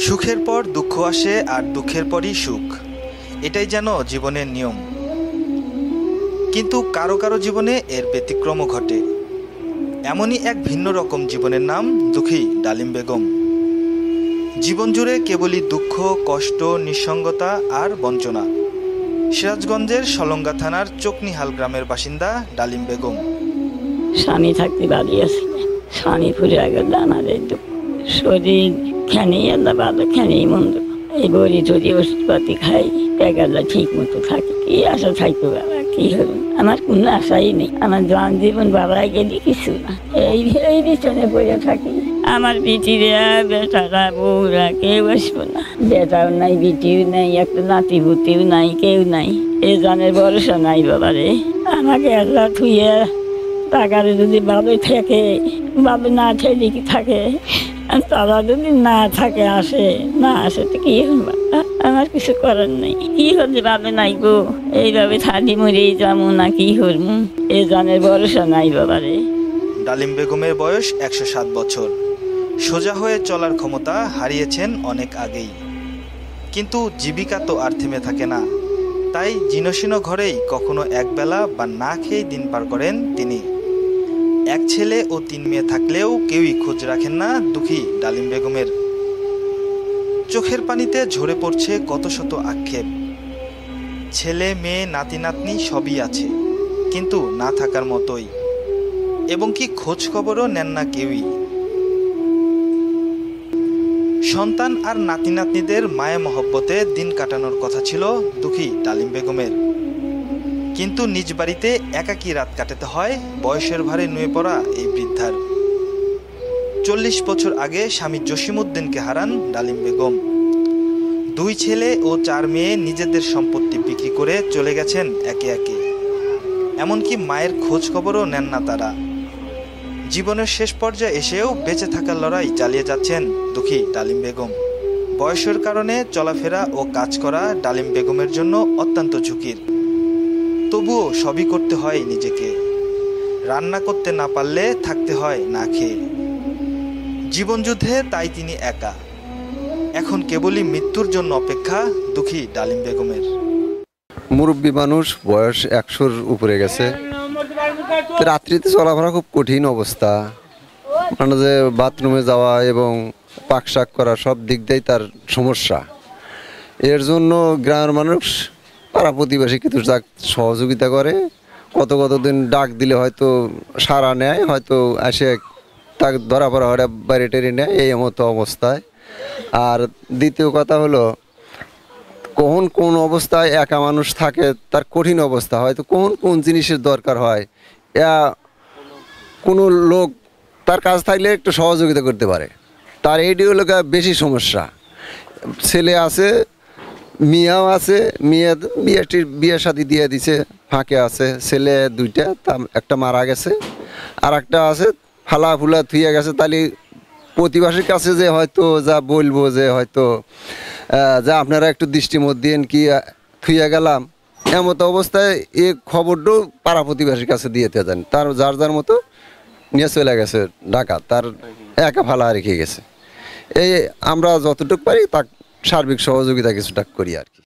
সুখের পর দুঃখ আসে আর দুঃখের পরই সুখ, এটাই যেন জীবনের নিয়ম। কিন্তু কারো কারো জীবনে এর ব্যতিক্রমও ঘটে। এমনই এক ভিন্ন রকম জীবনের নাম দুঃখী ডালিম বেগম। জীবন জুড়ে কেবলই দুঃখ, কষ্ট, নিঃসঙ্গতা আর বঞ্চনা। সিরাজগঞ্জের সলঙ্গা থানার চকনিহাল গ্রামের বাসিন্দা ডালিম বেগম। স্বামী থাকতে বাড়ি আছে, স্বামী ফুরে গেল, আমাদের শরীর খেনে আল্লাহ ভালো, খেনেই মন্দ। এই বড়ি টড়ি ওষুধপাতি খাই, টাকা ঠিক মতো থাকে। কি আশা থাকতো বাবা, কি হবে? আমার কোনো আশাই নেই। আমার জন জীবন বাবায় গেলে কিছু না, এই পিছনে বইয়া থাকি। আমার বিটিরা, বেটারা, বউরা কেউ আসবো না। বেটাও নাই, বিটিও নাই, একটা নাতি বুতিও নাই, কেউ নাই। এই জনের ভরসা নাই বাবারে। আমাকে আল্লাহ থুইয়া টাকারে যদি ভালোই থাকে, ভালো না ঠেলে কি থাকে, তারা যদি না থাকে, আসে না আসে তো কি হবে? আমার কিছু করার নেই। কি হলে ভাবে নাই গো, এইভাবে থালি মরেই যাবো না কি হরমু? এ জনের ভরসা নাই বাবারে। ডালিম বেগমের বয়স 107 বছর। সোজা হয়ে চলার ক্ষমতা হারিয়েছেন অনেক আগেই। কিন্তু জীবিকা তো আর থেমে থাকে না। তাই জীর্ণশীর্ণ ঘরেই কখনো একবেলা বা না খেয়েই দিন পার করেন তিনি। এক ছেলে ও 3 মেয়ে থাকলেও কেউই খোঁজ রাখেন না দুঃখী ডালিম বেগমের। চোখের পানিতে ঝরে পড়ছে কত শত আক্ষেপ। ছেলে, মেয়ে, নাতি নাতনি সবই আছে, কিন্তু না থাকার মতোই, এবং কি খোঁজ খবরও নেন না কেউই। সন্তান আর নাতি নাতনিদের মায়া মহব্বতে দিন কাটানোর কথা ছিল দুঃখী ডালিম বেগমের। কিন্তু নিজ বাড়িতে একাকী রাত কাটাতে হয় বয়সের ভারে নুয়ে পড়া এই বৃদ্ধার। 40 বছর আগে স্বামী জসিমউদ্দিনকে হারান ডালিম বেগম। 2 ছেলে ও 4 মেয়ে নিজেদের সম্পত্তি বিক্রি করে চলে গেছেন একে একে। এমনকি মায়ের খোঁজ খবরও নেন না তারা। জীবনের শেষ পর্যায়ে এসেও বেঁচে থাকার লড়াই চালিয়ে যাচ্ছেন দুঃখী ডালিম বেগম। বয়সের কারণে চলাফেরা ও কাজ করা ডালিম বেগমের জন্য অত্যন্ত ঝুঁকির। তবুও সবই করতে হয় নিজেকে। রান্না করতে না পারলে থাকতে হয় না খেয়ে। জীবনযুদ্ধে তাই তিনি একা। এখন কেবলই মৃত্যুর জন্য অপেক্ষা দুঃখী ডালিম বেগমের। মুরব্বী মানুষ, বয়স 100-র উপরে গেছে। রাত্রিতে চলাফেরা খুব কঠিন অবস্থা। মানে যে বাথরুমে যাওয়া এবং পাকশাক করা সব দিক দিয়েই তার সমস্যা। এর জন্য গ্রামের মানুষ, পাড়া প্রতিবেশী কিছু সহযোগিতা করে। কতদিন ডাক দিলে হয়তো সাড়া নেয়, হয়তো এসে তাকে ধরা পড়া হয়, বাইরে টেরে নেয়, এই মতো অবস্থায়। আর দ্বিতীয় কথা হলো, কখন কোন অবস্থায় একা মানুষ থাকে, তার কঠিন অবস্থা হয়তো কোন জিনিসের দরকার হয়, কোনো লোক তার কাজ থাকলে একটু সহযোগিতা করতে পারে। তার এইটি হলো বেশি সমস্যা। ছেলে আছে, মেয়েও আছে, বিয়ে শাদি দিয়ে দিছে, ফাঁকে আছে। ছেলে 2টা, একটা মারা গেছে, আর একটা আছে ফালা ফুলা থুয়ে গেছে। তাহলে প্রতিবাসীর কাছে যে হয়তো যা বলবো, যে হয়তো যা আপনারা একটু দৃষ্টিমত দিন, কি থুয়ে গেলাম, এমতো অবস্থায় এই খবরটাও পাড়া প্রতিবাসীর কাছে দিয়েতে যান। তার যার মতো নিয়ে চলে গেছে ঢাকা, তার একা ফালা রেখে গেছে। এই আমরা যতটুকু পারি তা সার্বিক সহযোগিতা কিছুটা করি আর কি।